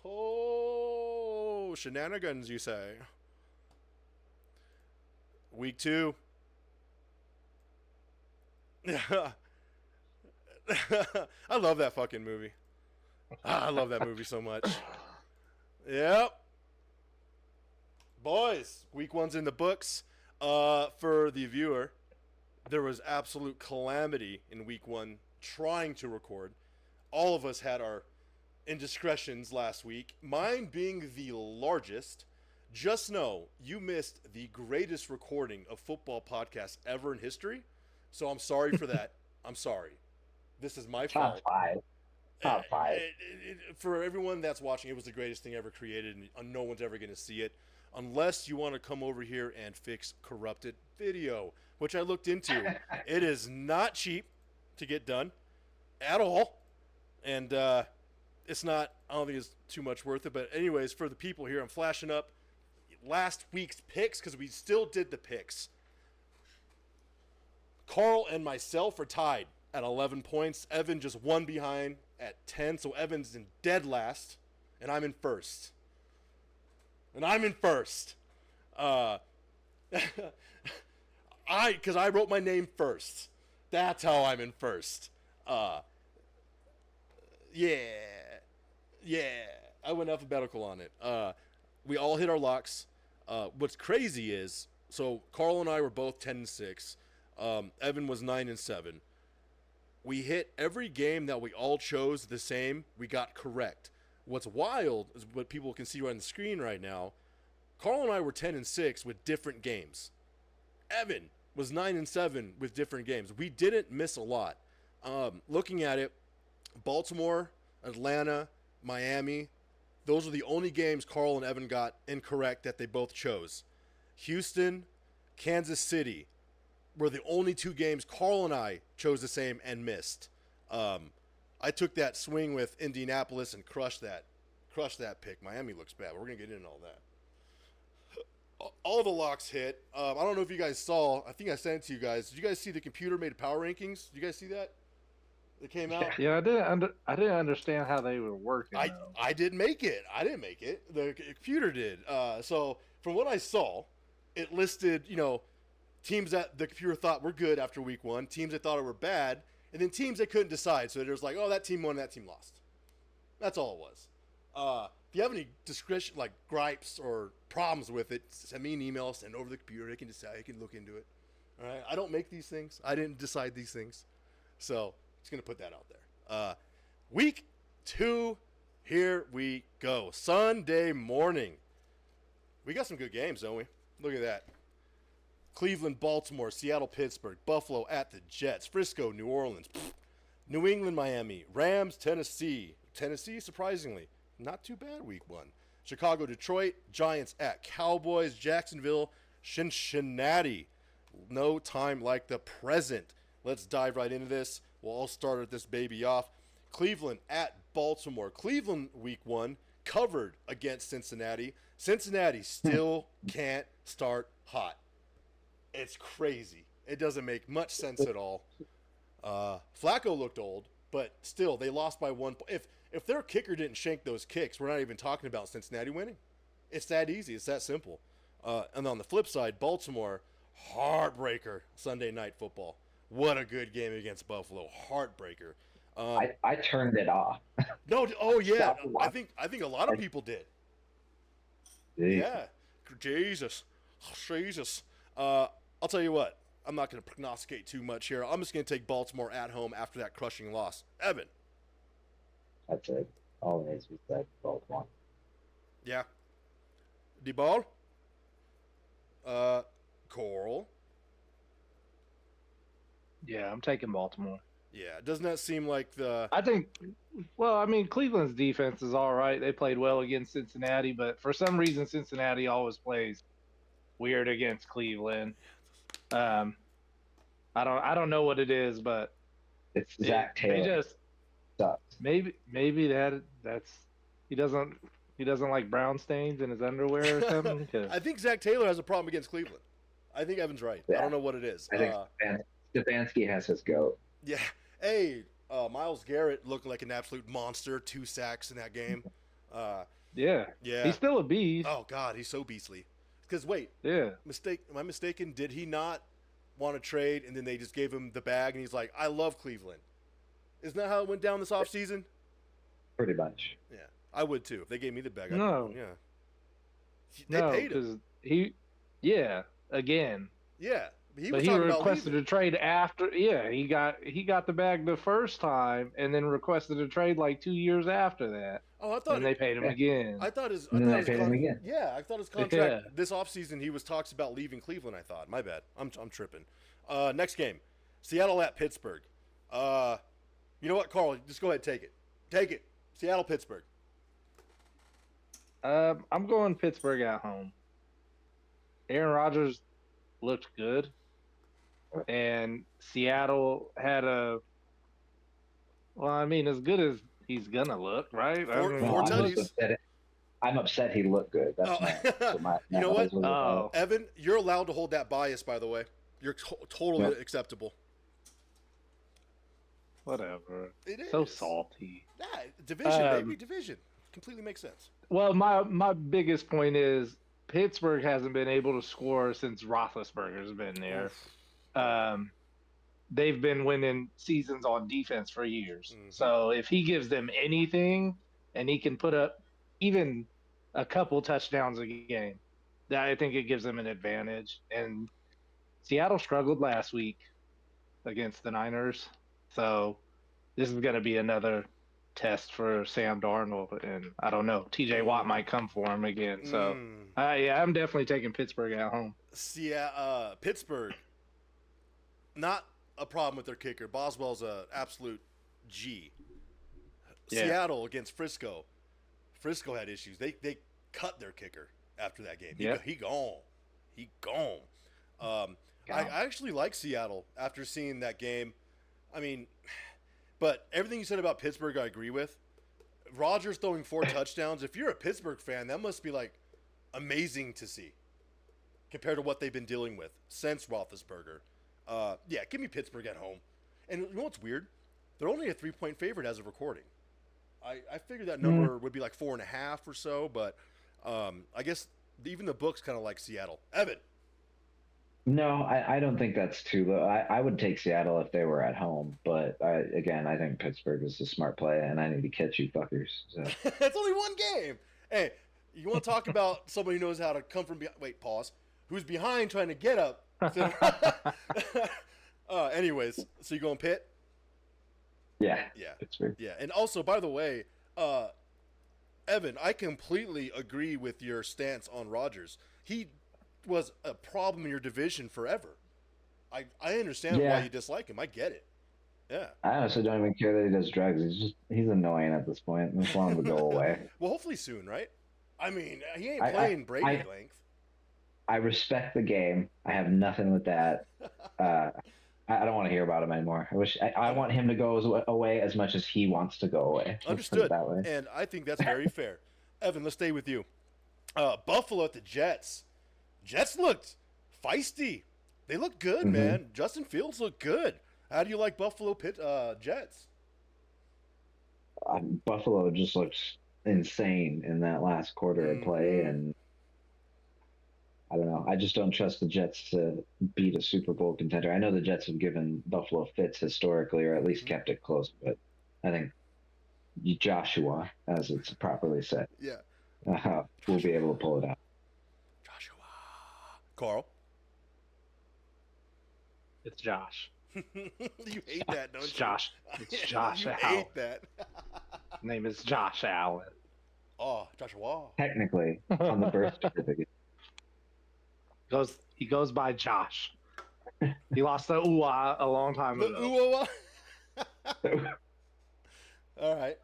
Oh, shenanigans, you say? Week 2. I love that fucking movie. I love that movie so much. Yep. Boys, week 1's in the books. For the viewer, there was absolute calamity in week 1 trying to record. All of us had our indiscretions last week. Mine being the largest. Just know you missed the greatest recording of football podcast ever in history. So I'm sorry for that. I'm sorry. This is my Top fault. five. Top five. For everyone that's watching, it was the greatest thing ever created, and no one's ever going to see it unless you want to come over here and fix corrupted video, which I looked into. It is not cheap to get done at all, and it's not. I don't think it's too much worth it. But anyways, for the people here, I'm flashing up last week's picks because we still did the picks. Carl and myself are tied at 11 points. Evan just one behind at 10, so Evan's in dead last, and I'm in first. Because I wrote my name first. That's how I'm in first. Yeah. I went alphabetical on it. We all hit our locks. What's crazy is, so Carl and I were both 10-6. Evan was 9-7. We hit every game that we all chose the same. We got correct. What's wild is what people can see right on the screen right now. Carl and I were 10-6 with different games. Evan was 9-7 with different games. We didn't miss a lot. Looking at it, Baltimore, Atlanta, Miami, those are the only games Carl and Evan got incorrect that they both chose. Houston, Kansas City were the only 2 games Carl and I chose the same and missed. I took that swing with Indianapolis and crushed that pick. Miami looks bad. We're going to get into all that. All the locks hit. I don't know if you guys saw. I think I sent it to you guys. Did you guys see the computer made power rankings? Did you guys see that? It came out. Yeah, I didn't understand how they were working though. I didn't make it. I didn't make it. The computer did. So from what I saw, it listed teams that the computer thought were good after week 1, teams that thought it were bad, and then teams that couldn't decide. So it was like, oh, that team won, that team lost. That's all it was. If you have any discretion, like gripes or problems with it, send me an email, send it over to the computer. They can decide. They can look into it. All right. I don't make these things. I didn't decide these things. So just gonna put that out there. Week 2, here we go. Sunday morning. We got some good games, don't we? Look at that. Cleveland, Baltimore, Seattle, Pittsburgh, Buffalo at the Jets, Frisco, New Orleans, New England, Miami, Rams, Tennessee. Tennessee, surprisingly, not too bad week 1. Chicago, Detroit, Giants at Cowboys, Jacksonville, Cincinnati. No time like the present. Let's dive right into this. We'll all start this baby off. Cleveland at Baltimore. Cleveland week 1 covered against Cincinnati. Cincinnati still can't start hot. It's crazy. It doesn't make much sense at all. Flacco looked old, but still, they lost by 1 point. If their kicker didn't shank those kicks, we're not even talking about Cincinnati winning. It's that easy. It's that simple. And on the flip side, Baltimore, heartbreaker Sunday Night Football. What a good game against Buffalo. Heartbreaker. I turned it off. No, oh yeah. I think a lot of people did. Yeah. Jesus. I'll tell you what. I'm not going to prognosticate too much here. I'm just going to take Baltimore at home after that crushing loss. Evan. That's it. Always we said Baltimore. Yeah. D-ball. Coral. Yeah, I'm taking Baltimore. Yeah, doesn't that seem like the... I think, well, I mean, Cleveland's defense is all right. They played well against Cincinnati, but for some reason, Cincinnati always plays weird against Cleveland. I don't know what it is, but it's Zach Taylor. They just sucks. Maybe that's he doesn't like brown stains in his underwear or something. I think Zach Taylor has a problem against Cleveland. I think Evan's right. Yeah. I don't know what it is. I think Stefanski has his goat. Yeah. Hey, Myles Garrett looked like an absolute monster. 2 sacks in that game. Yeah. Yeah. He's still a beast. Oh God, he's so beastly. Because wait, Yeah. am I mistaken? Did he not want to trade, and then they just gave him the bag, and he's like, "I love Cleveland." Isn't that how it went down this offseason? Pretty much. Yeah, I would too. If they gave me the bag, I'd be No. one. Yeah, they No, paid him. because yeah, again. Yeah, he But was he talking about requested leaving. a trade after. Yeah, he got the bag the first time, and then requested a trade like 2 years after that. Oh, I And thought they paid him Yeah. again. I thought his And then they paid him again. Yeah, I thought his contract Yeah. this offseason he was talks about leaving Cleveland. I thought. My bad. I'm tripping. Next game, Seattle at Pittsburgh. You know what, Carl? Just go ahead and take it. Take it. Seattle, Pittsburgh. I'm going Pittsburgh at home. Aaron Rodgers looked good, and Seattle had a. Well, I mean, as good as he's gonna look, right? I Four mean, No, tutties. I'm upset he looked good. That's Oh. my You know what? Oh. Evan, you're allowed to hold that bias, by the way. You're totally Yep. acceptable. Whatever. It is. So salty. Yeah, division, baby, division. Completely makes sense. Well, my biggest point is Pittsburgh hasn't been able to score since Roethlisberger's been there. They've been winning seasons on defense for years. Mhm. So if he gives them anything, and he can put up even a couple touchdowns a game, I think it gives them an advantage. And Seattle struggled last week against the Niners, so this is going to be another test for Sam Darnold, and I don't know. TJ Watt might come for him again. So, yeah, I'm definitely taking Pittsburgh at home. Pittsburgh, not a problem with their kicker. Boswell's an absolute G. Yeah. Seattle against Frisco. Frisco had issues. They cut their kicker after that game. Yeah. He gone. He gone. I actually like Seattle after seeing that game. I mean, but everything you said about Pittsburgh, I agree with. Rodgers throwing 4 touchdowns. If you're a Pittsburgh fan, that must be like amazing to see compared to what they've been dealing with since Roethlisberger. Yeah, give me Pittsburgh at home. And you know what's weird? They're only a 3-point favorite as of recording. I figured that number would be like 4.5 or so, but I guess even the books kind of like Seattle. Evan. No, I don't think that's too low. I would take Seattle if they were at home, but I think Pittsburgh is a smart play, and I need to catch you fuckers. So. It's only one game. Hey, you want to talk about somebody who knows how to come from behind? Wait, pause. Who's behind trying to get up? Anyways, so you going Pitt? Yeah. Pittsburgh. Yeah, and also, by the way, Evan, I completely agree with your stance on Rodgers. He was a problem in your division forever. I understand why you dislike him. I get it. Yeah. I honestly don't even care that he does drugs. He's annoying at this point. I just want him to go away. Well, hopefully soon, right? I mean, he ain't playing Brady length. I respect the game. I have nothing with that. I don't want to hear about him anymore. I want him to go away as much as he wants to go away. Understood. That way. And I think that's very fair. Evan, let's stay with you. Buffalo at the Jets. Jets looked feisty. They look good, man. Justin Fields looked good. How do you like Buffalo Jets? Buffalo just looks insane in that last quarter of play, and I don't know. I just don't trust the Jets to beat a Super Bowl contender. I know the Jets have given Buffalo fits historically, or at least kept it close, but I think Joshua, as it's properly said, will be able to pull it out. Joshua. Carl? It's Josh. You hate that, don't It's you? Josh. It's Josh You Allen. hate that. His name is Josh Allen. Oh, Joshua. Technically, on the birth certificate. He goes by Josh. He lost the ooh-ah a long time The ago. ooh. All right.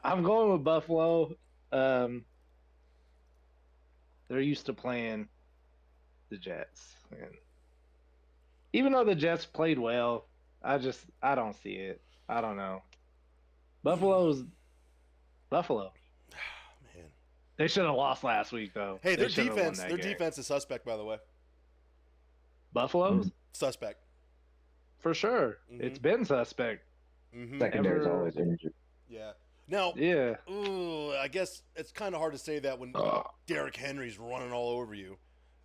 I'm going with Buffalo. They're used to playing the Jets. And even though the Jets played well, I don't see it. I don't know. Buffalo. Man. They should have lost last week, though. Hey, their They should've won defense. that Their game. defense is suspect, by the way. Buffalo's Suspect. for sure. Mhm. It's been suspect. Secondary's Ever- always injured. Yeah. Now, Yeah. ooh, I guess it's kind of hard to say that when Derrick Henry's running all over you,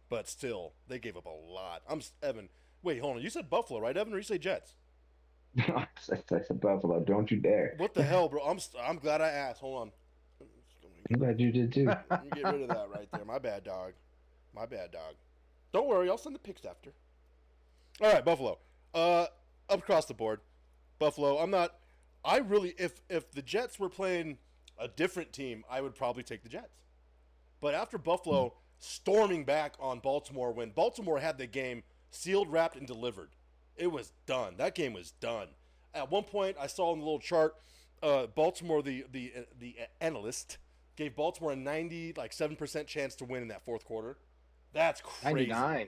but still, they gave up a lot. Evan. Wait, hold on. You said Buffalo, right, Evan, or you say Jets? I said Buffalo. Don't you dare. What the hell, bro? I'm glad I asked. Hold on. I'm glad you did too. Let me get rid of that right there. My bad, dog. My bad, dog. Don't worry, I'll send the pics after. All right, Buffalo. Up across the board, Buffalo. I'm not. I really, if the Jets were playing a different team, I would probably take the Jets. But after Buffalo storming back on Baltimore, when Baltimore had the game sealed, wrapped, and delivered, it was done. That game was done. At one point, I saw in the little chart, Baltimore, the analyst gave Baltimore a 97% chance to win in that fourth quarter. That's crazy. 99.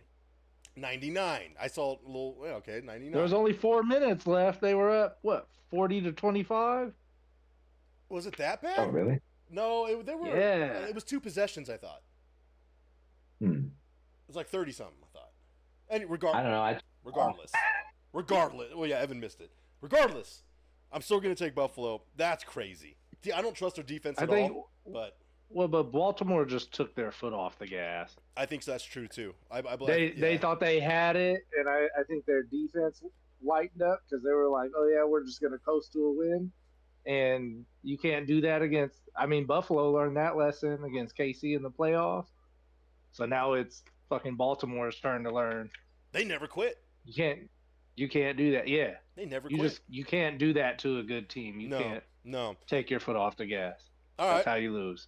99. I saw a little. Okay, 99. There was only 4 minutes left. They were up, what, 40-25? Was it that bad? Oh, really? No, they were. Yeah. It was 2 possessions. I thought Hmm. it was like 30 something. I thought. And I don't know. regardless. Well, yeah, Evan missed it. Regardless, I'm still going to take Buffalo. That's crazy. I don't trust their defense at all. But Baltimore just took their foot off the gas. I think that's true too. I believe They thought they had it, and I think their defense lightened up because they were like, oh yeah, we're just going to coast to a win. And you can't do that against. I mean, Buffalo learned that lesson against KC in the playoffs. So now it's fucking Baltimore's turn to learn. they never quit. You can't do that. Yeah, They never quit. you can't do that to a good team. You can't No. take your foot off the gas. All That's right. how you lose.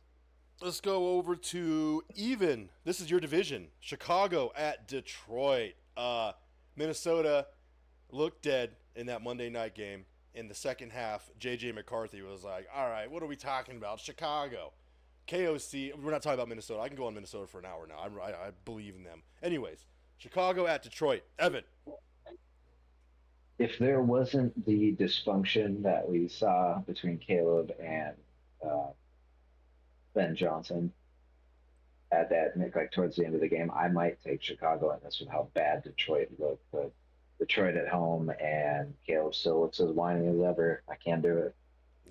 Let's go over to even. This is your division. Chicago at Detroit. Minnesota looked dead in that Monday night game. In the second half, J.J. McCarthy was like, all right, what are we talking about? Chicago. KOC. We're not talking about Minnesota. I can go on Minnesota for an hour now. I believe in them. Anyways, Chicago at Detroit. Evan. If there wasn't the dysfunction that we saw between Caleb and Ben Johnson at that, like towards the end of the game, I might take Chicago in this with how bad Detroit looked. But Detroit at home and Caleb still looks as whiny as ever. I can't do it.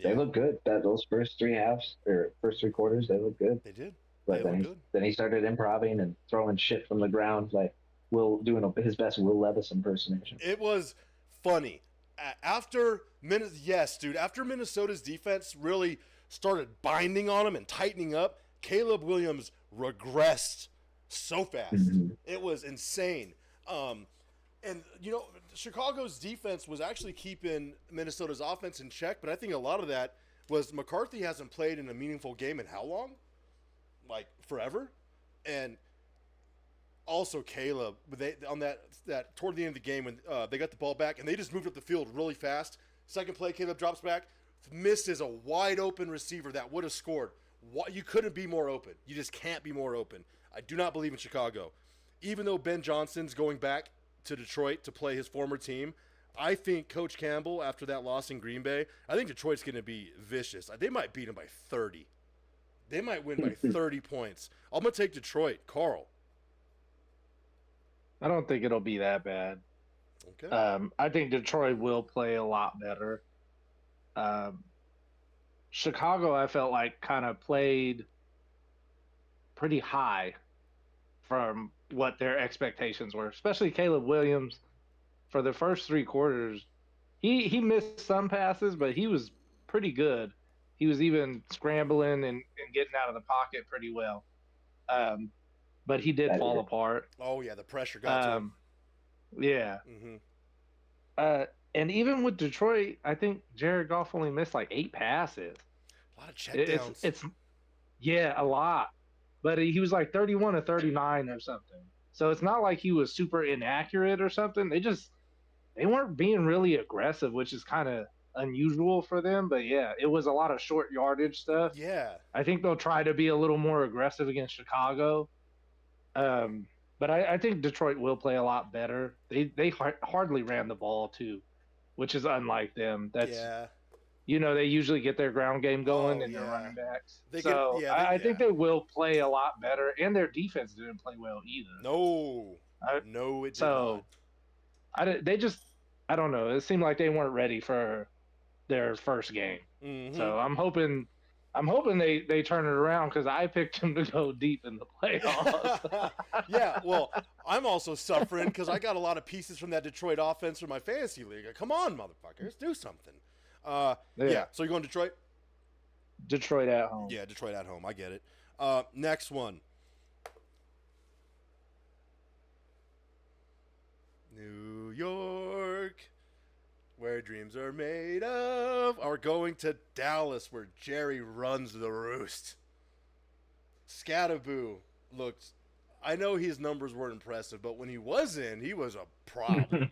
They look good. Those first 3 halves or first 3 quarters, they look good. They did. But then he started improving and throwing shit from the ground, like doing his best Will Levis impersonation. It was funny. After Minnesota's defense really started binding on him and tightening up, Caleb Williams regressed so fast. Mm-hmm. It was insane. And, Chicago's defense was actually keeping Minnesota's offense in check, but I think a lot of that was McCarthy hasn't played in a meaningful game in how long? Like, forever? And also Caleb, on that toward the end of the game when they got the ball back and they just moved up the field really fast. Second play, Caleb drops back, misses a wide open receiver that would have scored. You couldn't be more open. You just can't be more open. I do not believe in Chicago. Even though Ben Johnson's going back to Detroit to play his former team, I think Coach Campbell, after that loss in Green Bay, I think Detroit's going to be vicious. They might beat him by 30. They might win by 30 points. I'm going to take Detroit. Carl. I don't think it'll be that bad. Okay. I think Detroit will play a lot better. Chicago, I felt like, kind of played pretty high from what their expectations were, especially Caleb Williams. For the first 3 quarters, he missed some passes, but he was pretty good. He was even scrambling and getting out of the pocket pretty well. But he did fall apart. Oh, yeah, the pressure got to him. Yeah. Mm-hmm. And even with Detroit, I think Jared Goff only missed like 8 passes. A lot of checkdowns. It's a lot. But he was like 31 or 39 or something. So it's not like he was super inaccurate or something. They weren't being really aggressive, which is kind of unusual for them. But yeah, it was a lot of short yardage stuff. Yeah. I think they'll try to be a little more aggressive against Chicago. But I think Detroit will play a lot better. They hardly ran the ball too, which is unlike them. They usually get their ground game going and their running backs. I think they will play a lot better, and their defense didn't play well either. No, it did not. I don't know. It seemed like they weren't ready for their first game. Mm-hmm. So I'm hoping they turn it around because I picked them to go deep in the playoffs. Yeah, well, I'm also suffering because I got a lot of pieces from that Detroit offense for my fantasy league. Come on, motherfuckers, do something. Yeah. So you're going Detroit? Detroit at home. Yeah, Detroit at home. I get it. Next one. New York, where dreams are made of, are going to Dallas, where Jerry runs the roost. Scatterboo looked. I know his numbers weren't impressive, but when he was in, he was a problem.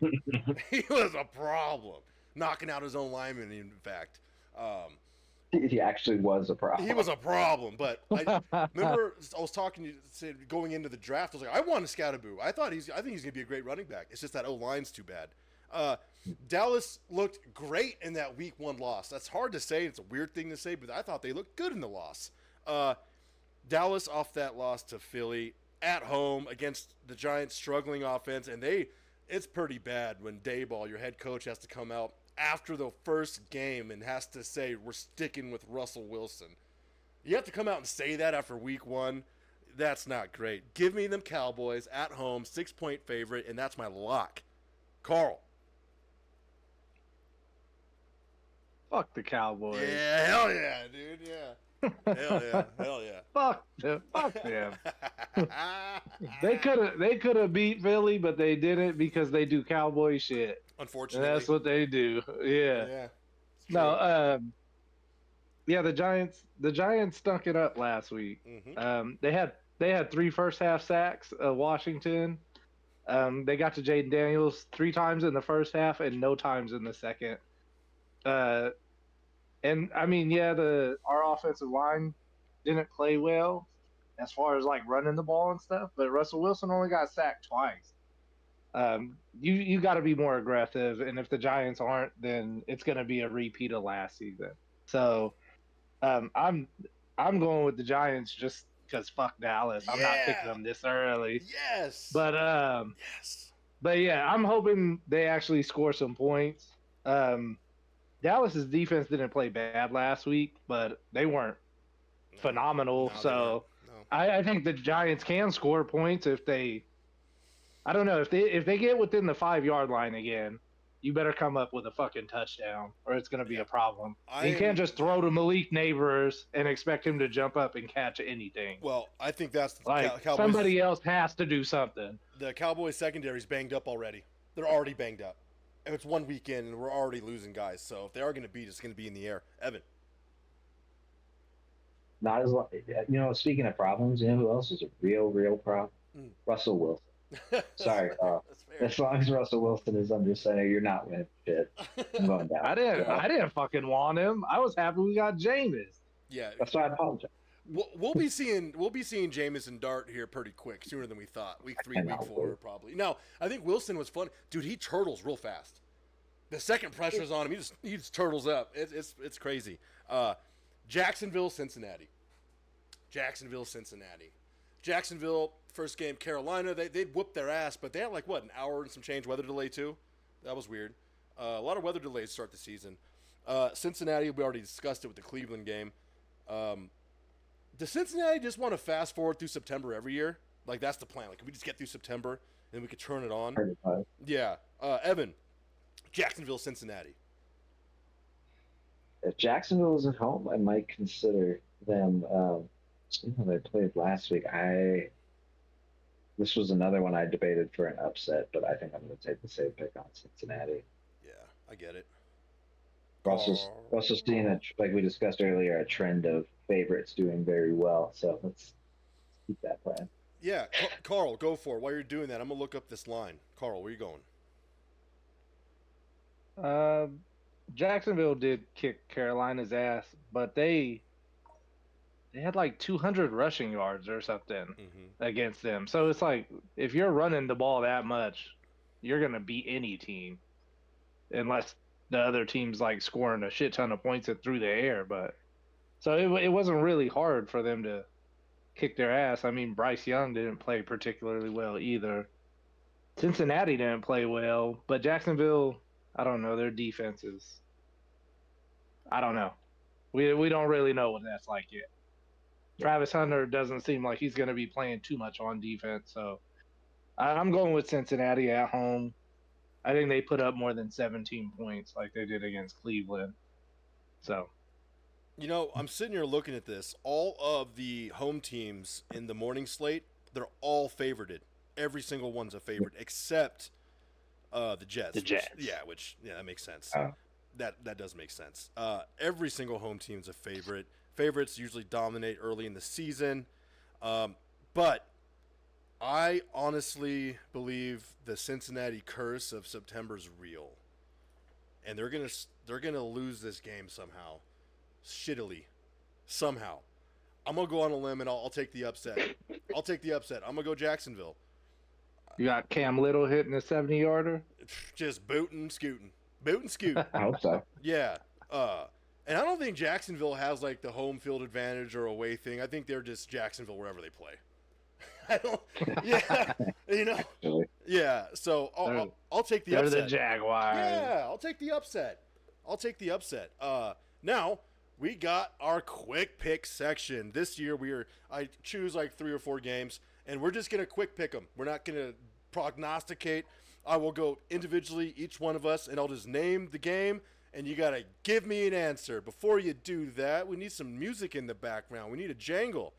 He was a problem, knocking out his own lineman. In fact, He actually was a problem. he was a problem. But I remember I was talking to you going into the draft. I was like, I want a Scatterboo. I think he's gonna be a great running back. It's just that O-line's too bad. Dallas looked great in that week 1 loss. That's hard to say. It's a weird thing to say, but I thought they looked good in the loss. Dallas off that loss to Philly at home against the Giants' struggling offense, and it's pretty bad when Dayball, your head coach, has to come out after the first game and has to say we're sticking with Russell Wilson. You have to come out and say that after week 1. That's not great. Give me them Cowboys at home, 6-point favorite, and that's my lock. Carl. Fuck the Cowboys. Yeah, hell yeah, dude. Yeah. Hell yeah. Hell yeah. Fuck them. Fuck them. They could have beat Philly, but they didn't because they do cowboy shit. And Unfortunately. that's what they do. Yeah. Yeah. No, yeah, the Giants stunk it up last week. Mm-hmm. They had 3 first half sacks of Washington. They got to Jaden Daniels 3 times in the first half and no times in the second. And I mean, yeah, our offensive line didn't play well as far as like running the ball and stuff, but Russell Wilson only got sacked twice. You got to be more aggressive, and if the Giants aren't, then it's going to be a repeat of last season. So, I'm going with the Giants just because fuck Dallas. I'm not picking them this early. Yes. But yes. But yeah, I'm hoping they actually score some points. Dallas's defense didn't play bad last week, but they weren't phenomenal. So I think the Giants can score points if they. I don't know if they get within the 5-yard line again. You better come up with a fucking touchdown, or it's going to be a problem. You can't just throw to Malik Neighbors and expect him to jump up and catch anything. Well, I think that's like Cowboys. Somebody else has to do something. The Cowboys secondary's banged up already. They're already banged up. If it's 1 weekend and we're already losing guys, so if they are going to beat, it's going to be in the air. Evan. Not as speaking of problems, you know who else is a real problem? Russell Wilson. Sorry, as long as Russell Wilson is under center, you're not winning shit. I'm going down. I didn't fucking want him. I was happy we got Jameis. Yeah, that's why I apologize. We'll be seeing Jameis and Dart here pretty quick, sooner than we thought. Week 3, week 4, probably. No, I think Wilson was fun, dude. He turtles real fast. The second pressure's on him, he just turtles up. It's crazy. Jacksonville, Cincinnati. Jacksonville, first game, Carolina. They whooped their ass, but they had like an hour and some change weather delay too. That was weird. A lot of weather delays to start the season. Cincinnati, we already discussed it with the Cleveland game. Does Cincinnati just want to fast forward through September every year? Like that's the plan. Like, can we just get through September and then we could turn it on? Yeah. Evan, Jacksonville, Cincinnati. If Jacksonville is at home, I might consider them. They played last week. This was another one I debated for an upset, but I think I'm going to take the safe pick on Cincinnati. Yeah, I get it. We're also seeing, like we discussed earlier, a trend of favorites doing very well. So let's keep that plan. Yeah, Carl, go for it. While you're doing that, I'm going to look up this line. Carl, where are you going? Jacksonville did kick Carolina's ass, but they had like 200 rushing yards or something against them. So it's like, if you're running the ball that much, you're going to beat any team unless the other team's like scoring a shit ton of points through the air. But so it wasn't really hard for them to kick their ass. I mean, Bryce Young didn't play particularly well either. Cincinnati didn't play well, but Jacksonville, I don't know, their defense is, I don't know. We don't really know what that's like yet. Travis Hunter doesn't seem like he's going to be playing too much on defense, so I'm going with Cincinnati at home. I think they put up more than 17 points like they did against Cleveland. So, I'm sitting here looking at this. All of the home teams in the morning slate, they're all favorited. Every single one's a favorite, except the Jets. The Jets. Which that makes sense. Oh. That does make sense. Every single home team's a favorite. Favorites usually dominate early in the season, but I honestly believe the Cincinnati curse of September's real, and they're gonna lose this game somehow, shittily, somehow. I'm gonna go on a limb and I'll take the upset. I'll take the upset. I'm gonna go Jacksonville. you got Cam Little hitting a 70-yarder. Just booting, scooting, booting, scoot. I hope so. Yeah. And I don't think Jacksonville has like the home field advantage or away thing. I think they're just Jacksonville wherever they play. I don't. Yeah. Actually. Yeah. So I'll take the They're upset. the Jaguars. Yeah, I'll take the upset. Now we got our quick pick section. This year I choose like 3 or 4 games, and we're just gonna quick pick them. We're not gonna prognosticate. I will go individually, each one of us, and I'll just name the game, and you gotta give me an answer. Before you do that, we need some music in the background. We need a jingle.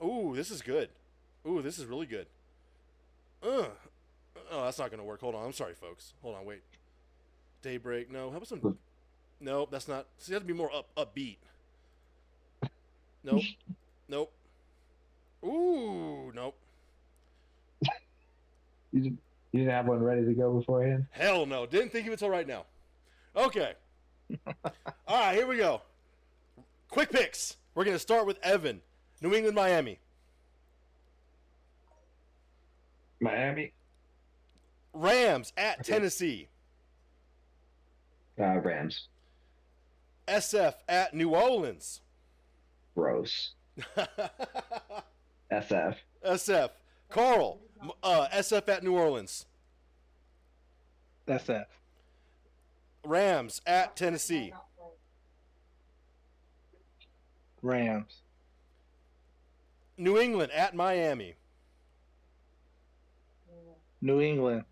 Ooh, this is good. Ooh, this is really good. Oh, that's not gonna work. Hold on. I'm sorry, folks. Hold on. Wait. Daybreak. No. How about some? No, that's not. So you have to be more upbeat. Nope. Ooh, nope. You didn't have one ready to go beforehand? Hell no. Didn't think of it till right now. Okay. All right, here we go. Quick picks. We're gonna start with Evan. New England, Miami. Miami? Rams at Tennessee. Rams. SF at New Orleans. Gross. SF. SF. Carl. SF at New Orleans. SF. Rams at Tennessee. Rams. New England at Miami. New England.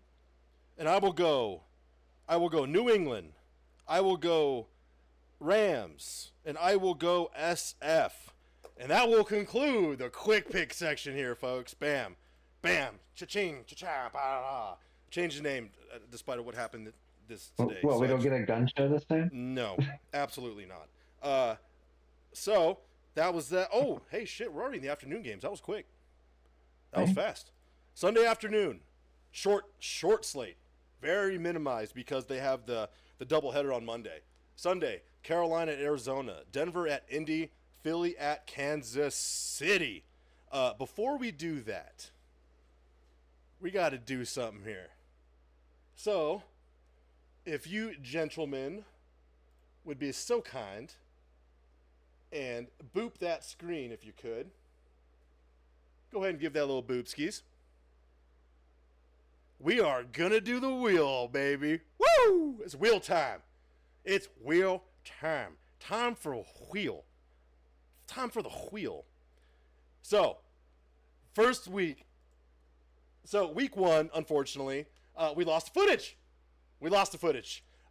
And I will go New England. I will go Rams. And I will go SF. And that will conclude the quick pick section here, folks. Bam. Bam. Cha-ching. Cha-cha. Ba-da-da. Change the name despite what happened this today. Well, we don't get a gun show this time? No, absolutely not. So that was that. Oh, hey, shit, we're already in the afternoon games. That was quick. That was fast. Sunday afternoon, short slate, very minimized because they have the doubleheader on Monday. Sunday, Carolina at Arizona, Denver at Indy, Philly at Kansas City. Before we do that, we got to do something here. So, if you gentlemen would be so kind and boop that screen if you could. Go ahead and give that little boop skis. We are gonna do the wheel, baby. Woo! It's wheel time. It's wheel time. Time for a wheel. Time for the wheel. So, first week. So, week 1, unfortunately, we lost footage.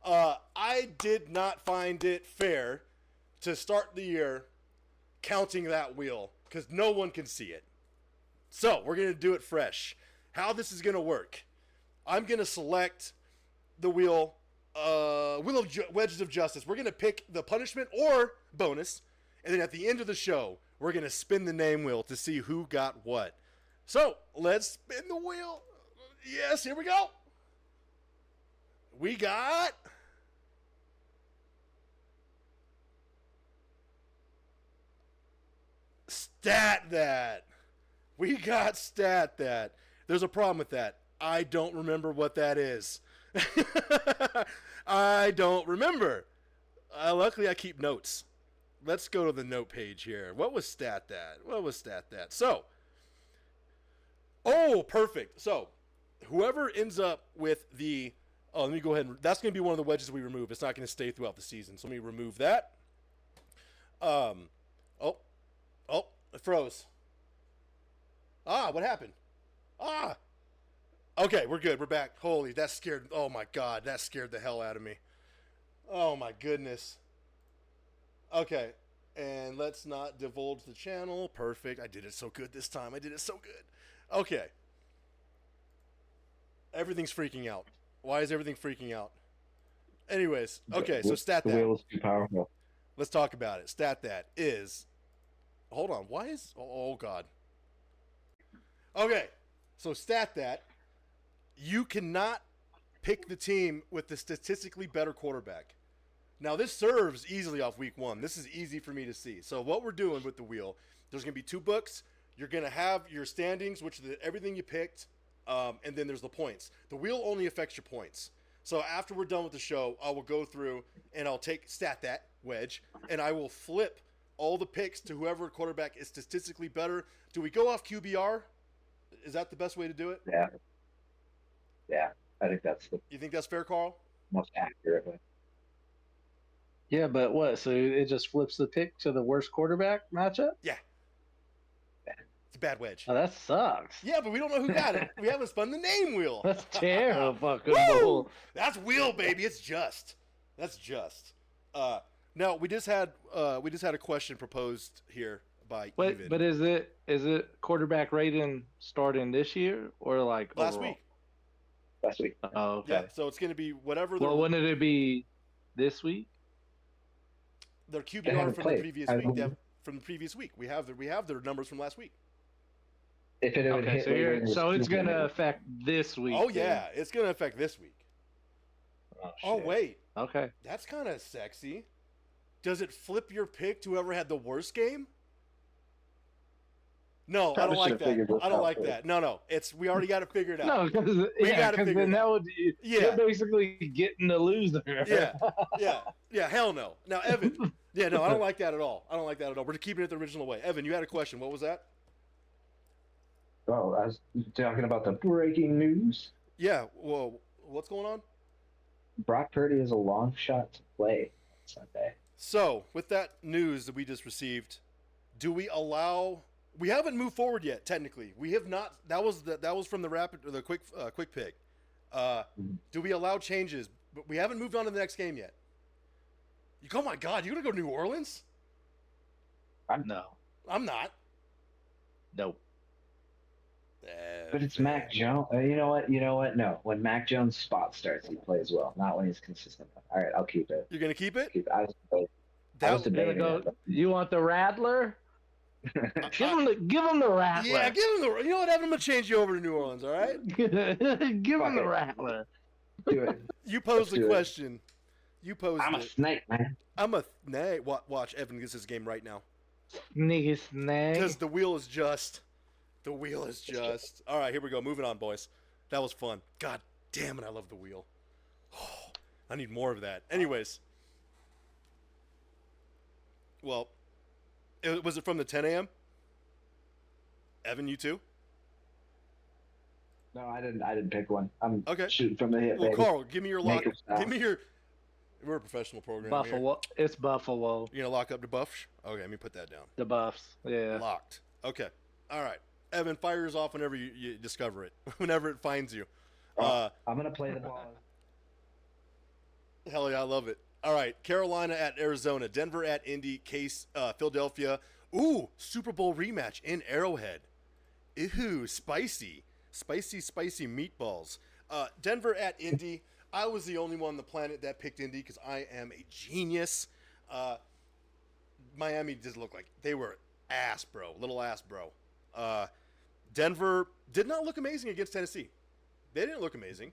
I did not find it fair to start the year counting that wheel because no one can see it. So we're going to do it fresh. How this is going to work. I'm going to select the wheel of wedges of justice. We're going to pick the punishment or bonus. And then at the end of the show, we're going to spin the name wheel to see who got what. So let's spin the wheel. Yes, here we go. We got Stat That. We got Stat That. There's a problem with that. I don't remember what that is. I don't remember. Luckily, I keep notes. Let's go to the note page here. What was Stat That? So, oh, perfect. So, whoever ends up with the Oh, let me go ahead and that's going to be one of the wedges we remove. It's not going to stay throughout the season. So let me remove that. Oh, it froze. Ah, what happened? Ah. Okay, we're good. We're back. Holy, that scared. Oh my God, that scared the hell out of me. Oh my goodness. Okay, and let's not divulge the channel. Perfect. I did it so good this time. I did it so good. Okay. Everything's freaking out. Why is everything freaking out? Anyways, okay, so stat The that. wheel is too powerful. Let's talk about it. Stat that is. Hold on. Why is. Oh, God. Okay, so stat that. You cannot pick the team with the statistically better quarterback. Now, this serves easily off week 1. This is easy for me to see. So, what we're doing with the wheel, there's going to be 2 books. You're going to have your standings, which is everything you picked, and then there's the points. The wheel only affects your points. So, after we're done with the show, I will go through and I'll take stat that wedge, and I will flip all the picks to whoever quarterback is statistically better. Do we go off QBR? Is that the best way to do it? Yeah. Yeah, I think that's the You think that's fair, Carl? most accurate way. Yeah, but what? So it just flips the pick to the worst quarterback matchup? Yeah. It's a bad wedge. Oh, that sucks. Yeah, but we don't know who got it. We haven't spun the name wheel. That's terrible. Fucking Woo! bull. That's wheel, baby. It's just. That's just. Now we just had a question proposed here by Even But is it quarterback rating starting this year or like last overall? week. Last week. Oh, okay. Yeah, so it's going to be whatever Well, wouldn't it be this week? their They QBR haven't from played. the previous I week. believe- From the previous week, we have their numbers from last week. If it would Okay, hit so later in the so it's season, gonna it would- affect this week. Oh then. yeah, it's going to affect this week. Oh shit. wait, Okay. that's kind of sexy. Does it flip your pick to whoever had the worst game? No, I Probably don't like should've figured that. this I don't out like first. that. No, we already got it figured out. No, because gotta figure then it that would Yeah. you're basically getting the loser. Yeah. Hell no. Now, Evan. Yeah, no, I don't like that at all. I don't like that at all. We're keeping it the original way. Evan, you had a question. What was that? Oh, I was talking about the breaking news. Yeah. Well, what's going on? Brock Purdy is a long shot to play Sunday. So, with that news that we just received, do we allow? We haven't moved forward yet. Technically, we have not. That was from the quick pick. Do we allow changes? But we haven't moved on to the next game yet. Oh my God, you're gonna go to New Orleans? No. I'm not. Nope. But it's Mac Jones. You know what? No. When Mac Jones' spot starts, he plays well. Not when he's consistent. All right, I'll keep it. You're gonna keep it? I was debating Go, it, but you want the Rattler? Give him the Rattler. Yeah, give him the. You know what, Evan? I'm gonna change you over to New Orleans. All right. Give him Fuck the it. Rattler. do it. You posed Let's the do it. question. You posed I'm a it. snake, man. I'm a nay. Watch Evan gets his game right now Nigga snake. because the wheel is just. The wheel is just. All right, here we go. Moving on, boys. That was fun. God damn it, I love the wheel. Oh, I need more of that. Anyways. Well, was it from the 10 a.m.? Evan, you too? No, I didn't pick one. I'm Okay. shooting from the hip, Well, baby. Carl, give me your lock. Maker style. Give me your. We're a professional program. Here. Buffalo. It's Buffalo. You're gonna lock up the buffs? Okay, let me put that down. The Buffs. Yeah. Locked. Okay. All right. Evan, fire yours off whenever you discover it. Whenever it finds you. I'm gonna play the ball. Hell yeah, I love it. All right. Carolina at Arizona. Denver at Indy. Philadelphia. Ooh, Super Bowl rematch in Arrowhead. Ooh, spicy. Spicy meatballs. Denver at Indy. I was the only one on the planet that picked Indy because I am a genius. Miami did look like they were ass, bro. Little ass, bro. Denver did not look amazing against Tennessee. They didn't look amazing.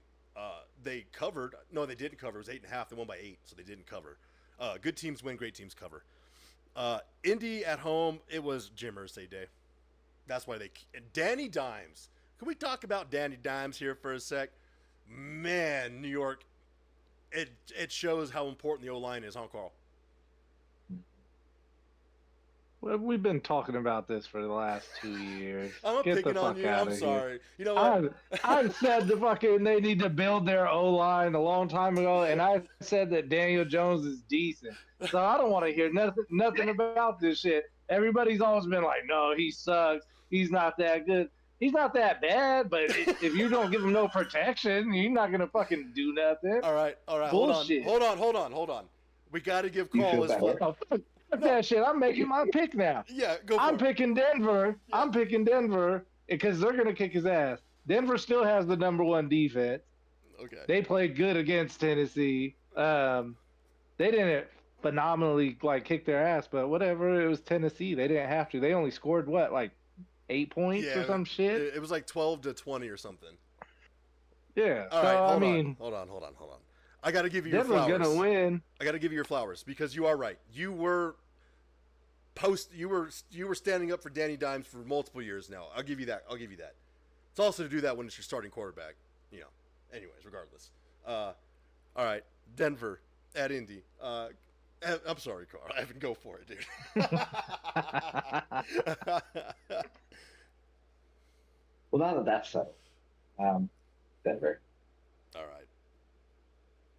They covered. No, they didn't cover. It was 8.5. They won by 8, so they didn't cover. Good teams win. Great teams cover. Indy at home. It was Jim Irsay day. That's why Danny Dimes. Can we talk about Danny Dimes here for a sec? Man, New York. It shows how important the O-line is, huh, Carl? Well, we've been talking about this for the last 2 years. I'm not Get the picking on fuck you. out I'm of here. sorry. You know what? I've said they need to build their O-line a long time ago, and I said that Daniel Jones is decent. So I don't want to hear nothing about this shit. Everybody's always been like, no, he sucks. He's not that good. He's not that bad, but if you don't give him no protection, you're not gonna fucking do nothing. All right. Bullshit. Hold on. We got to give You Carl feel his better? Oh, fuck that shit. I'm making my pick now. Yeah, go for I'm it. picking Denver. Yeah. I'm picking Denver because they're going to kick his ass. Denver still has the #1 defense. Okay. They played good against Tennessee. They didn't phenomenally kick their ass, but whatever. It was Tennessee. They didn't have to. They only scored 8 points or some shit. It was like 12-20 or something. Yeah. All so right, I mean, hold on. I got to give you your Denver's flowers. gonna win. I got to give you your flowers because you are right. You were standing up for Danny Dimes for multiple years now. I'll give you that. It's also to do that when it's your starting quarterback. Anyways, regardless. All right, Denver at Indy. I'm sorry, Carl. I haven't go for it, dude. Well, now that that's settled, Denver. All right.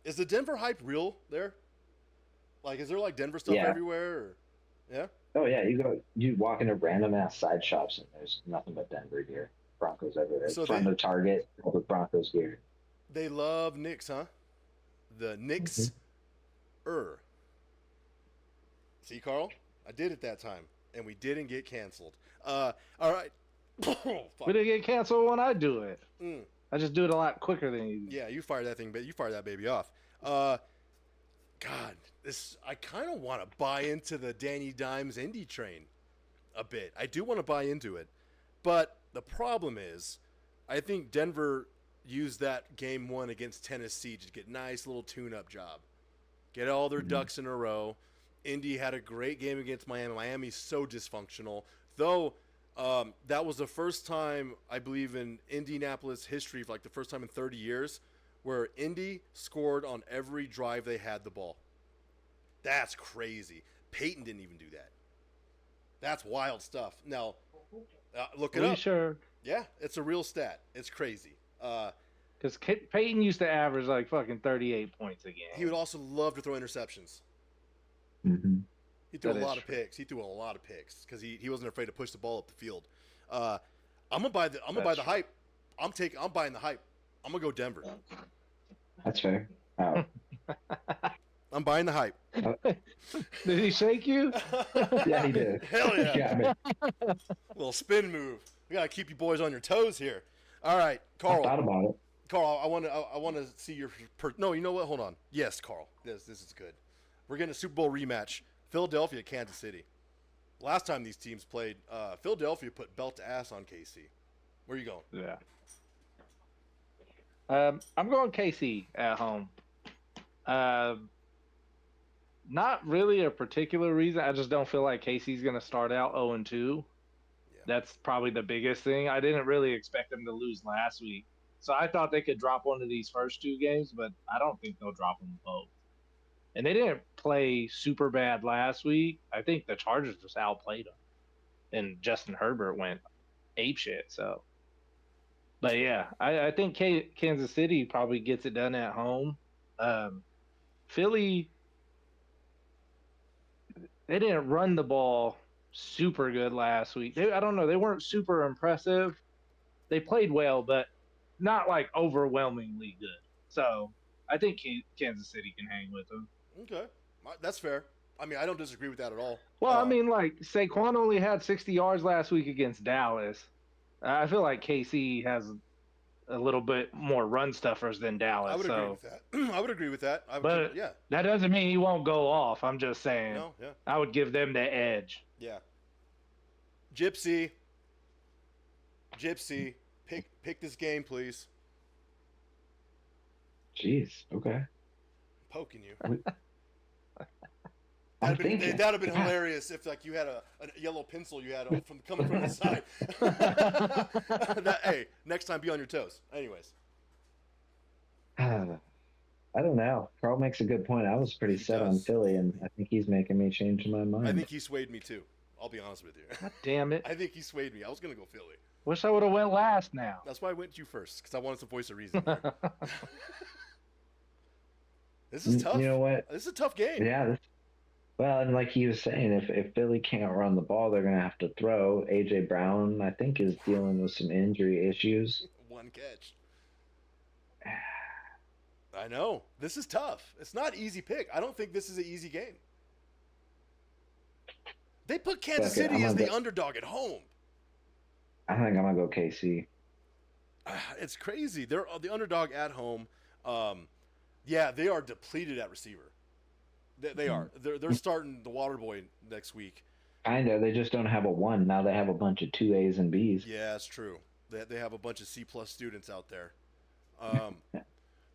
Is the Denver hype real there? Is there Denver stuff Yeah. everywhere? Or... Yeah. Oh yeah, you walk into random ass side shops and there's nothing but Denver gear. Broncos everywhere. So From the Target with Broncos gear. They love Knicks, huh? The Knicks. See, Carl? I did it that time, and we didn't get canceled. All right. We didn't get canceled when I do it. Mm. I just do it a lot quicker than you do. Yeah, you fire that thing, but you fire that baby off. God, I kind of want to buy into the Danny Dimes Indy train a bit. I do want to buy into it, but the problem is, I think Denver used that game 1 against Tennessee to get a nice little tune-up job, get all their ducks in a row. Indy had a great game against Miami. Miami's so dysfunctional, though. That was the first time, I believe, in Indianapolis history, for the first time in 30 years, where Indy scored on every drive they had the ball. That's crazy. Peyton didn't even do that. That's wild stuff. Now, look it Are you up. sure? Yeah, it's a real stat. It's crazy. Because Peyton used to average fucking 38 points a game. He would also love to throw interceptions. Mm-hmm. He threw That a lot is of picks. He threw a lot of picks because he wasn't afraid to push the ball up the field. I'm gonna buy the hype. I'm buying the hype. I'm gonna go Denver. That's fair. Oh. I'm buying the hype. Did he shake you? Yeah, he did. Hell yeah! Yeah, Little spin move. We gotta keep you boys on your toes here. All right, I Carl. thought about it. Carl, I want to see your. No, you know what? Hold on. Yes, Carl. This is good. We're getting a Super Bowl rematch. Philadelphia, Kansas City. Last time these teams played, Philadelphia put belt to ass on KC. Where are you going? Yeah. I'm going KC at home. Not really a particular reason. I just don't feel like KC's going to start out 0-2. Yeah. That's probably the biggest thing. I didn't really expect them to lose last week. So I thought they could drop one of these first 2 games, but I don't think they'll drop them both. And they didn't play super bad last week. I think the Chargers just outplayed them. And Justin Herbert went apeshit. So, but yeah, I think Kansas City probably gets it done at home. Philly, they didn't run the ball super good last week. I don't know. They weren't super impressive. They played well, but not overwhelmingly good. So I think Kansas City can hang with them. Okay, that's fair. I mean, I don't disagree with that at all. Well, I mean, Saquon only had 60 yards last week against Dallas. I feel like KC has a little bit more run stuffers than Dallas. I would agree with that. I would agree with that. But yeah. That doesn't mean he won't go off. I'm just saying. No, yeah. I would give them the edge. Yeah. Gypsy, pick this game, please. Jeez. Okay. Poking you. I'm That'd thinking. have been hilarious if you had a yellow pencil you had coming from the side. Hey, next time be on your toes. Anyways. I don't know. Carl makes a good point. I was pretty set on does. Philly, and I think he's making me change my mind. I think he swayed me too. I'll be honest with you. God damn it. I think he swayed me. I was going to go Philly. Wish I would have went last now. That's why I went to you first, because I wanted to voice a reason there. This is tough. You know what? This is a tough game. Yeah. Well, and like he was saying, if Philly can't run the ball, they're going to have to throw. A.J. Brown, I think, is dealing with some injury issues. One catch. I know. This is tough. It's not an easy pick. I don't think this is an easy game. They put Kansas City as the underdog at home. I think I'm going to go KC. It's crazy. They're the underdog at home. Yeah, they are depleted at receiver. They are. They're starting the water boy next week. Kind of. They just don't have a 1. Now they have a bunch of 2 A's and B's. Yeah, that's true. They have a bunch of C+ students out there.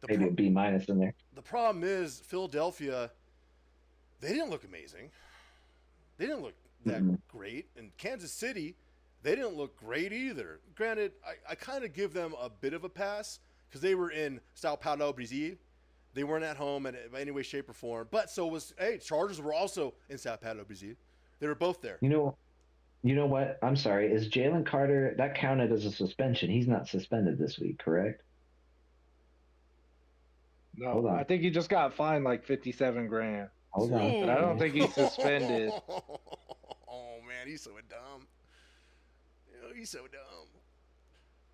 Maybe a B- in there. The problem is Philadelphia, they didn't look amazing. They didn't look that great. And Kansas City, they didn't look great either. Granted, I kind of give them a bit of a pass because they were in Sao Paulo, Brazil. They weren't at home in any way, shape, or form. But so was, Chargers were also in Sao Paulo, Brazil. They were both there. You know what? I'm sorry. Is Jalen Carter, that counted as a suspension? He's not suspended this week, correct? No, I think he just got fined like 57 grand. Hold on. But I don't think he's suspended. Oh, man, he's so dumb. He's so dumb.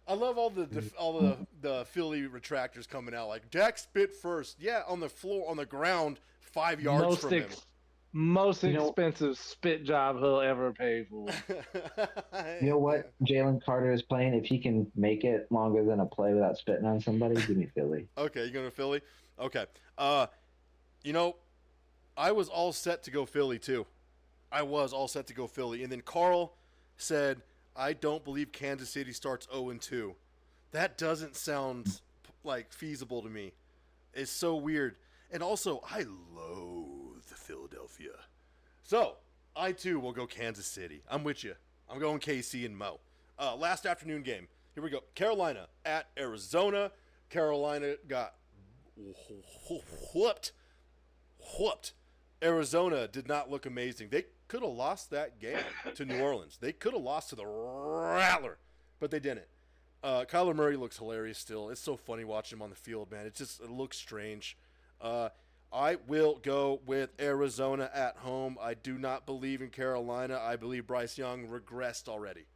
I love all the Philly retractors coming out like Dak spit first. Yeah, on the floor, on the ground, 5 yards from him. Most expensive spit job he'll ever pay for. You know what Jalen Carter is playing? If he can make it longer than a play without spitting on somebody, give me Philly. Okay, you going to Philly? Okay. I was all set to go Philly too. I was all set to go Philly. And then Carl said, I don't believe Kansas City starts 0-2. That doesn't sound like feasible to me. It's so weird. And also, I loathe Philadelphia. So, I too will go Kansas City. I'm with you. I'm going KC and Mo. Last afternoon game. Here we go. Carolina at Arizona. Carolina got whooped. Arizona did not look amazing. They could have lost that game to New Orleans. They could have lost to the Rattler, but they didn't. Kyler Murray looks hilarious still. It's so funny watching him on the field, man. It looks strange. I will go with Arizona at home. I do not believe in Carolina. I believe Bryce Young regressed already.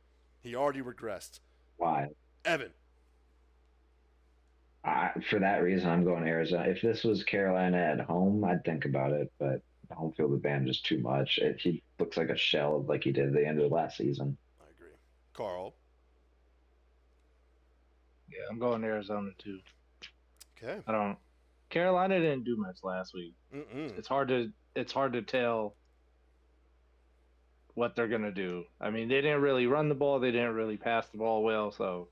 He already regressed. Why? Evan. For that reason, I'm going Arizona. If this was Carolina at home, I'd think about it, but the home field advantage is too much. He looks like a shell like he did at the end of last season. I agree. Carl. Yeah, I'm going Arizona too. Okay. Carolina didn't do much last week. Mm-mm. It's hard to tell what they're gonna do. I mean, they didn't really run the ball. They didn't really pass the ball well. So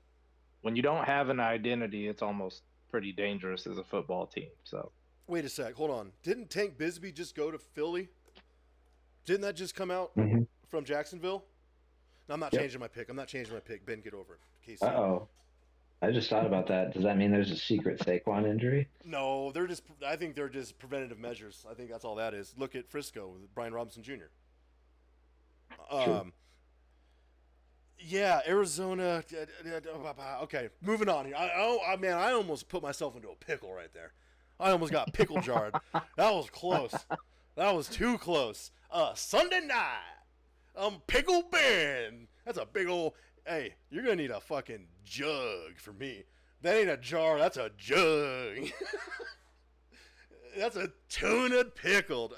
when you don't have an identity, it's almost pretty dangerous as a football team. So wait a sec. Hold on. Didn't Tank Bisbee just go to Philly? Didn't that just come out from Jacksonville? No, I'm not changing my pick. Ben, get over it. KC. Uh-oh. I just thought about that. Does that mean there's a secret Saquon injury? No, I think they're just preventative measures. I think that's all that is. Look at Frisco with Brian Robinson Jr. True. Yeah, Arizona. Okay, moving on here. I almost put myself into a pickle right there. I almost got pickle jarred. That was close. That was too close. Sunday night. Pickle Ben. That's a big old. Hey, you're gonna need a fucking jug for me. That ain't a jar. That's a jug. That's a tuna pickled.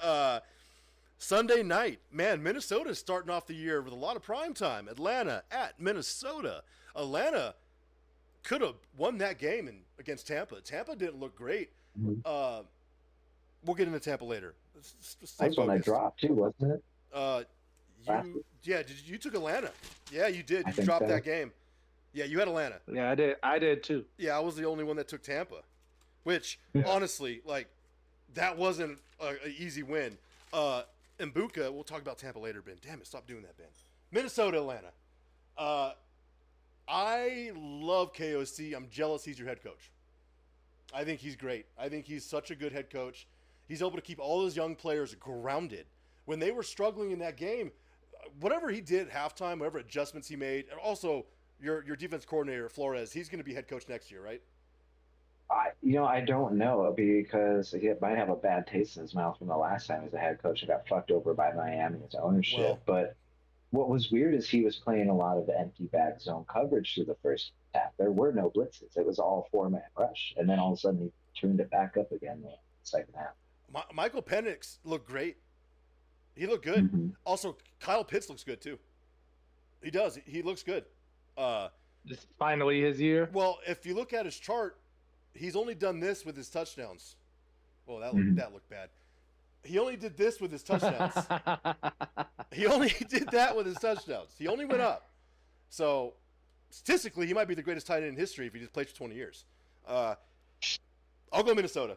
Sunday night, man, Minnesota's starting off the year with a lot of prime time. Atlanta at Minnesota. Atlanta could have won that game against Tampa. Tampa didn't look great. Mm-hmm. We'll get into Tampa later. That's when I dropped too, wasn't it? You took Atlanta. Yeah, you did. You think dropped so. that game. Yeah, you had Atlanta. yeah, I did too. Yeah, I was the only one that took Tampa, which honestly, that wasn't an easy win. Mbuka, we'll talk about Tampa later, Ben. Damn it, stop doing that, Ben. Minnesota, Atlanta. I love KOC. I'm jealous he's your head coach. I think he's great. I think he's such a good head coach. He's able to keep all those young players grounded. When they were struggling in that game, whatever he did at halftime, whatever adjustments he made, and also your defense coordinator Flores, he's going to be head coach next year, right? I don't know because he might have a bad taste in his mouth from the last time he was a head coach and got fucked over by Miami's ownership. Well, but what was weird is he was playing a lot of empty back zone coverage through the first half. There were no blitzes. It was all 4-man rush. And then all of a sudden he turned it back up again in the second half. Michael Penix looked great. He looked good. Mm-hmm. Also, Kyle Pitts looks good too. He does. He looks good. This is finally his year. Well, if you look at his chart, he's only done this with his touchdowns. Well, that looked bad. He only did this with his touchdowns. He only did that with his touchdowns. He only went up. So, statistically, he might be the greatest tight end in history if he just plays for 20 years. I'll go Minnesota.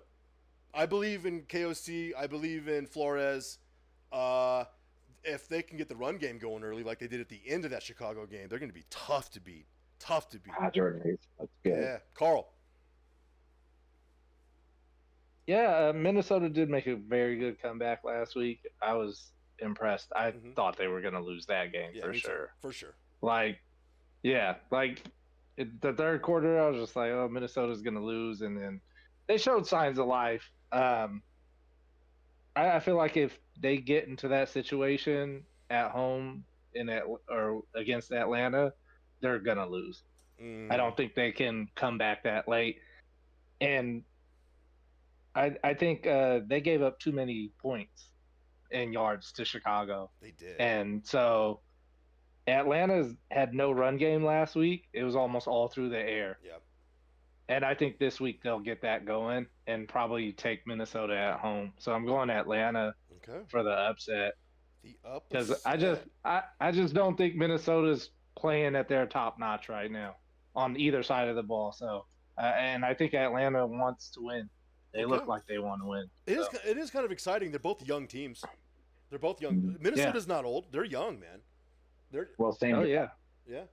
I believe in KOC. I believe in Flores. If they can get the run game going early like they did at the end of that Chicago game, they're going to be tough to beat. Jordan Reed. That's good. Yeah. Carl. Yeah, Minnesota did make a very good comeback last week. I was impressed. I thought they were going to lose that game for sure. For sure. The third quarter, I was just like, oh, Minnesota's going to lose. And then they showed signs of life. I feel like if they get into that situation at home or against Atlanta, they're going to lose. I don't think they can come back that late. And I think they gave up too many points and yards to Chicago. They did. And so Atlanta's had no run game last week. It was almost all through the air. Yep. And I think this week they'll get that going and probably take Minnesota at home. So I'm going Atlanta for the upset. The upset. Because I just don't think Minnesota's playing at their top notch right now on either side of the ball. So and I think Atlanta wants to win. They look like they want to win. It is kind of exciting. They're both young teams. They're both young. Minnesota's not old. They're young, man. Same. Oh yeah. Yeah.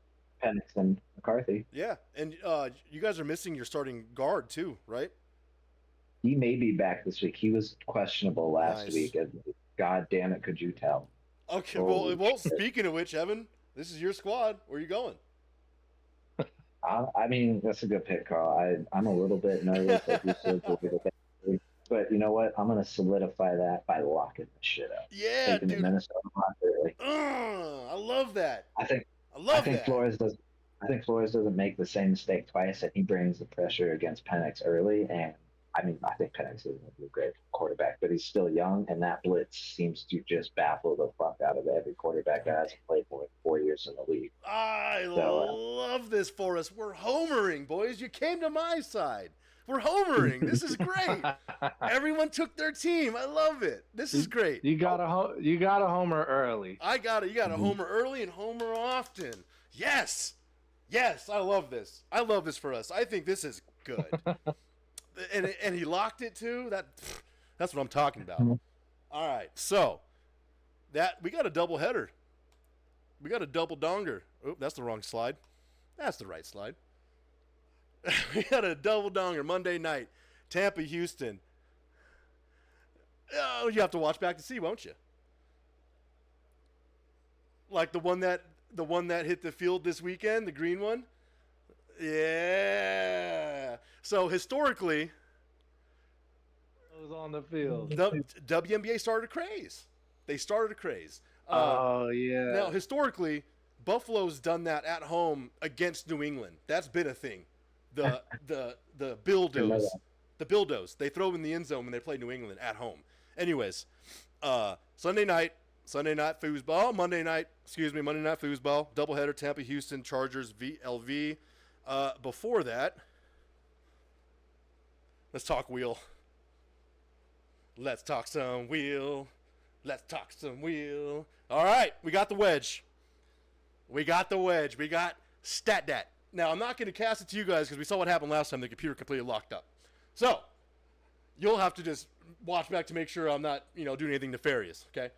Penix and McCarthy. Yeah, and you guys are missing your starting guard too, right? He may be back this week. He was questionable last week. And God damn it, could you tell? Okay, well, speaking of which, Evan, this is your squad. Where are you going? I mean, that's a good pick, Carl. I'm a little bit nervous, like you said, but you know what? I'm going to solidify that by locking the shit up. Yeah, dude. Minnesota I love that. I think that. Flores does. I think Flores doesn't make the same mistake twice, and he brings the pressure against Penix early. And I mean, I think Penix is going to be a great quarterback, but he's still young, and that blitz seems to just baffle the fuck out of every quarterback that hasn't played more than 4 years in the league. I love this for us. We're homering, boys. You came to my side. We're homering. This is great. Everyone took their team. I love it. This is great. You got a homer early. You got a homer early and homer often. Yes. I love this. I love this for us. I think this is good. and he locked it too. That's what I'm talking about. All right. So we got a double header. We got a double donger. Oh, that's the wrong slide. That's the right slide. We got a double donger Monday night. Tampa, Houston. Oh, you have to watch back to see, won't you? Like the one that hit the field this weekend, the green one. Yeah. So historically, it was on the field. The WNBA started a craze. They started a craze. Oh yeah. Now historically, Buffalo's done that at home against New England. That's been a thing. The Bildos. The Bildos. They throw in the end zone when they play New England at home. Anyways, Sunday night foosball. Monday night foosball. Doubleheader, Tampa, Houston, Chargers, VLV. Before that, let's talk wheel. Let's talk some wheel. All right, we got the wedge. We got StatDat. Now, I'm not going to cast it to you guys because we saw what happened last time. The computer completely locked up. So, you'll have to just watch back to make sure I'm not, doing anything nefarious, okay?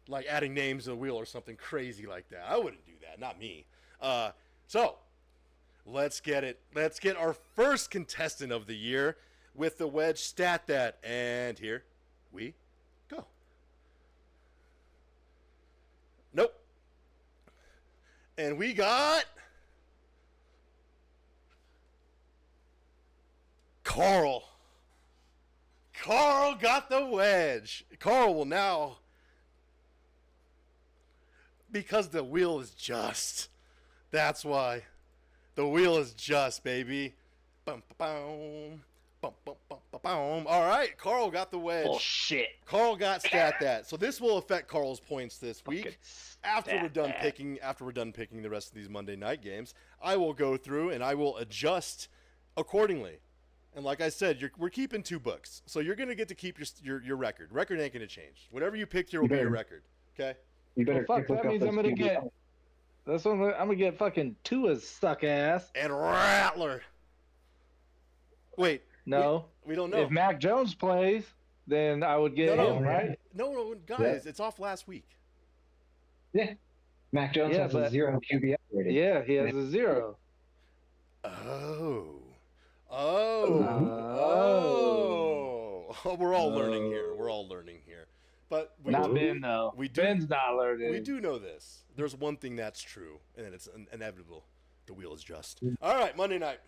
Like adding names to the wheel or something crazy like that. I wouldn't do that, not me. So, let's get it. Let's get our first contestant of the year with the wedge StatDat. And here we go. Nope. And we got Carl. Carl got the wedge. Carl will now, because the wheel is just. That's why. The wheel is just, baby. Bum, ba-boom. Bum, bum, bum, ba-boom. All right, Carl got the wedge. Bullshit. Carl got stat that. So this will affect Carl's points this week. After we're done picking the rest of these Monday night games, I will go through and I will adjust accordingly. And like I said, we're keeping 2 books, so you're gonna get to keep your record. Record ain't gonna change. Whatever you pick here will be your record. Okay. You better Well, fuck, that means I'm gonna get. That's what I'm gonna get. Fucking Tua's suck ass. And Rattler. Wait. No. We don't know. If Mac Jones plays, then I would get him, right? No, guys, it's off last week. Yeah. Mac Jones has a 0 QB rating. Yeah, he has a 0. Oh. We're all learning here. But not Ben, though. Ben's not learning. We do know this. There's one thing that's true, and it's inevitable. The wheel is just. All right, Monday night.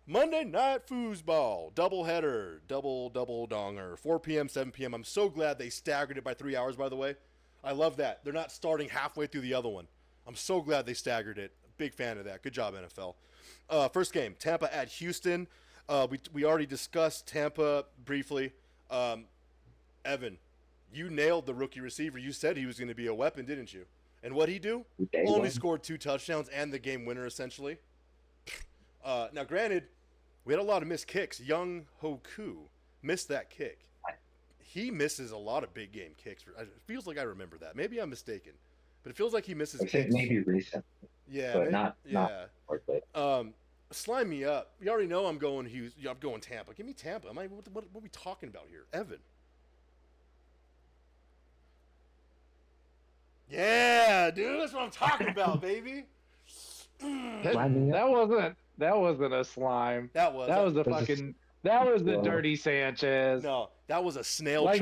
Monday night foosball. Doubleheader. Double donger. 4 p.m., 7 p.m. I'm so glad they staggered it by 3 hours, by the way. I love that. They're not starting halfway through the other one. I'm so glad they staggered it. Big fan of that. Good job, NFL. First game, Tampa at Houston. We already discussed Tampa briefly. Evan, you nailed the rookie receiver. You said he was going to be a weapon, didn't you? And what'd he do? Only scored 2 touchdowns and the game winner, essentially. Now, granted, we had a lot of missed kicks. Young Hoku missed that kick. He misses a lot of big game kicks. It feels like I remember that. Maybe I'm mistaken, but it feels like he misses kicks. Maybe recent. Yeah, but not. Slime me up. You already know I'm going Tampa. Give me Tampa. What are we talking about here, Evan? Yeah, dude, that's what I'm talking about, baby. That wasn't a slime. That was the dirty Sanchez. No, that was a snail trail.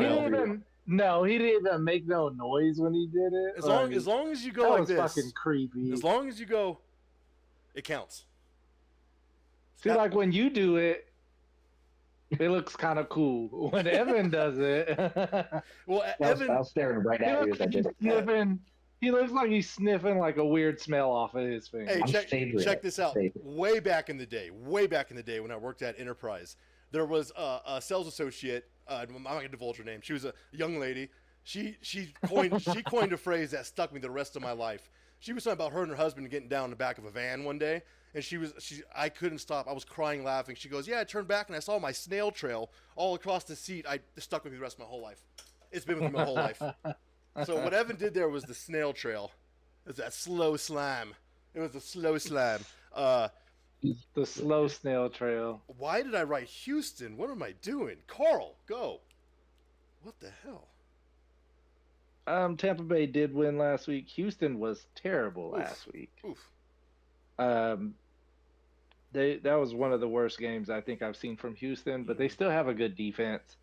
He didn't even make no noise when he did it. As long as you go like this, that was fucking creepy. As long as you go, it counts. See, like when you do it, it looks kind of cool. When Evan does it, well, Evan, I was staring right at you as I did it. He looks like he's sniffing like a weird smell off of his finger. Hey, check this out. Way back in the day when I worked at Enterprise, there was a sales associate. I'm not gonna divulge her name. She was a young lady. She coined a phrase that stuck me the rest of my life. She was talking about her and her husband getting down in the back of a van one day, and I couldn't stop. I was crying, laughing. She goes, "Yeah, I turned back and I saw my snail trail all across the seat. It stuck with me the rest of my whole life. It's been with me my whole life." So what Evan did there was the snail trail. It was that slow slime. It was the slow slime. The slow snail trail. Why did I write Houston? What am I doing? Carl, go. What the hell? Tampa Bay did win last week. Houston was terrible last week. Oof. That was one of the worst games I think I've seen from Houston, but they still have a good defense.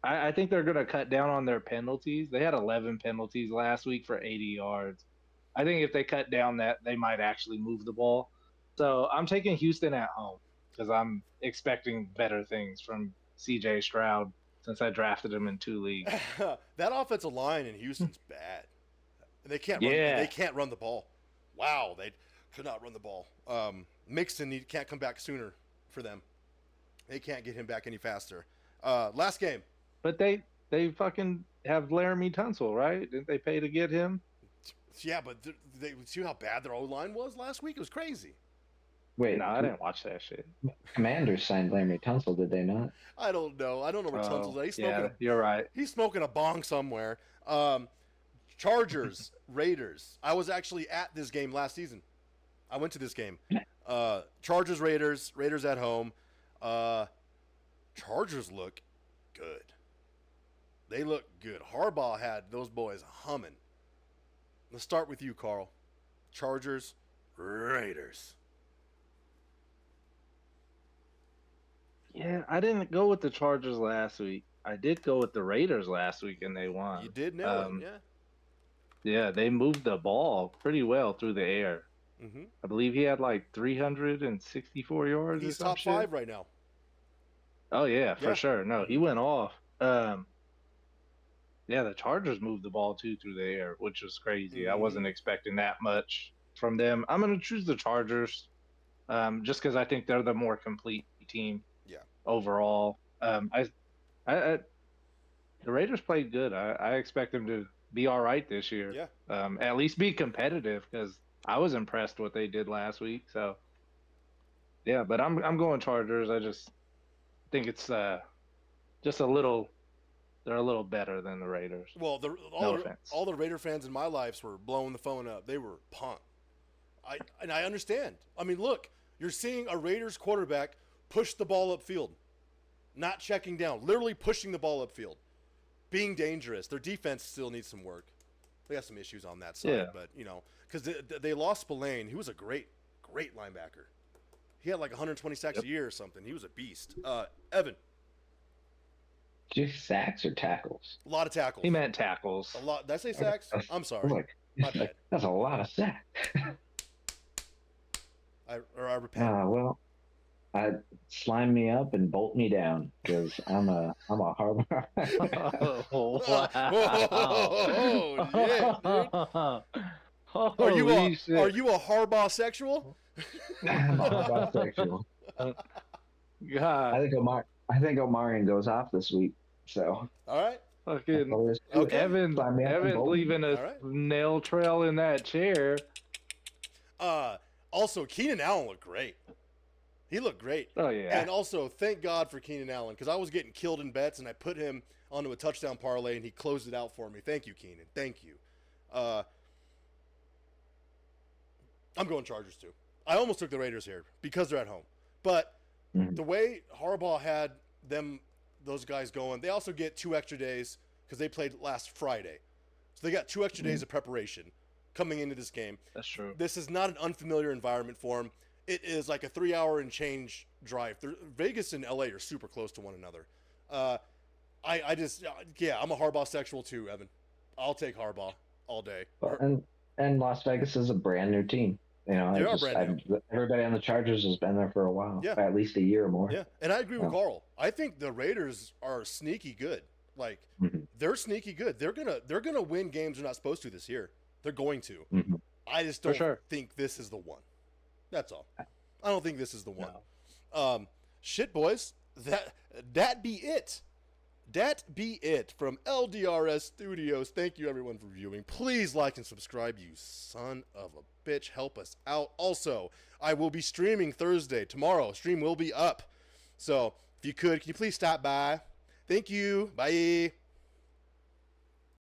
I think they're going to cut down on their penalties. They had 11 penalties last week for 80 yards. I think if they cut down that, they might actually move the ball. So I'm taking Houston at home because I'm expecting better things from C.J. Stroud since I drafted him in 2 leagues. That offensive line in Houston's bad. And they can't run the ball. Wow, they could not run the ball. Mixon can't come back sooner for them. They can't get him back any faster. Last game. But they fucking have Laramie Tunsil, right? Didn't they pay to get him? Yeah, but they see how bad their O-line was last week? It was crazy. Wait, no, I didn't watch that shit. Commanders signed Laramie Tunsil, did they not? I don't know. I don't know where Tunsil's at. He's smoking you're right. He's smoking a bong somewhere. Chargers, Raiders. I was actually at this game last season. I went to this game. Chargers, Raiders at home. Chargers look good. They look good. Harbaugh had those boys humming. Let's start with you, Carl. Chargers, Raiders. Yeah, I didn't go with the Chargers last week. I did go with the Raiders last week, and they won. You did know it, yeah. Yeah, they moved the ball pretty well through the air. Mm-hmm. I believe he had like 364 yards or He's some top shit. 5 right now. Oh yeah, Yeah. for sure. No, he Mhm. went off. Yeah, the Chargers moved the ball too through the air, which was crazy. I wasn't expecting that much from them. I'm gonna choose the Chargers, just because I think they're the more complete team Yeah. overall. I the Raiders played good. I expect them to be all right this year. Yeah. At least be competitive because I was impressed what they did last week. So yeah, but I'm going Chargers. I just think it's just a little. They're a little better than the Raiders. Well, No offense. all the Raider fans in my lives were blowing the phone up. They were pumped. I understand. I mean, look, you're seeing a Raiders quarterback push the ball upfield, not checking down, literally pushing the ball upfield, being dangerous. Their defense still needs some work. They got some issues on that side, Yeah. but because they lost Spillane, he was a great linebacker. He had like 120 sacks a year or something. He was a beast. Evan, Did you say sacks or tackles? a lot of tackles. He meant tackles. A lot. Did I say sacks? That's- I'm sorry. Like, My bad. that's a lot of sacks. I repent. Well, slime me up and bolt me down because I'm a hard. Oh, Oh, wow. shit, dude. Holy shit. Are you a Harbaugh sexual? I'm a Harbaugh sexual. I God, think Omarion goes off this week. So All right. fucking Okay. Evan, Sign me up and Evan bolt. leaving a All right. nail trail in that chair. Also, Keenan Allen looked great. He looked great. Oh yeah. And also, thank God for Keenan Allen because I was getting killed in bets, and I put him onto a touchdown parlay, and he closed it out for me. Thank you, Keenan. Thank you. I'm going Chargers too. I almost took the Raiders here because they're at home, but the way Harbaugh had those guys going, they also get 2 extra days because they played last Friday, so they got 2 extra days of preparation coming into this game. That's true. This is not an unfamiliar environment for them. It is like a 3-hour and change drive. Vegas and LA are super close to one another. I'm a Harbaugh sexual too, Evan. I'll take Harbaugh all day. And Las Vegas is a brand new team. You know, They are brand everybody on the Chargers has been there for a while, Yeah. at least a year or more. Yeah, and I agree with Carl. I think the Raiders are sneaky good. Like they're sneaky good. They're gonna win games they're not supposed to this year. They're going to. I just don't think this is the one. That's all. I don't think this is the one. No. Shit, boys. That be it. That be it from LDRS Studios. Thank you, everyone, for viewing. Please like and subscribe, you son of a bitch. Help us out. Also, I will be streaming Thursday. Tomorrow, stream will be up. So, if you could, can you please stop by? Thank you. Bye.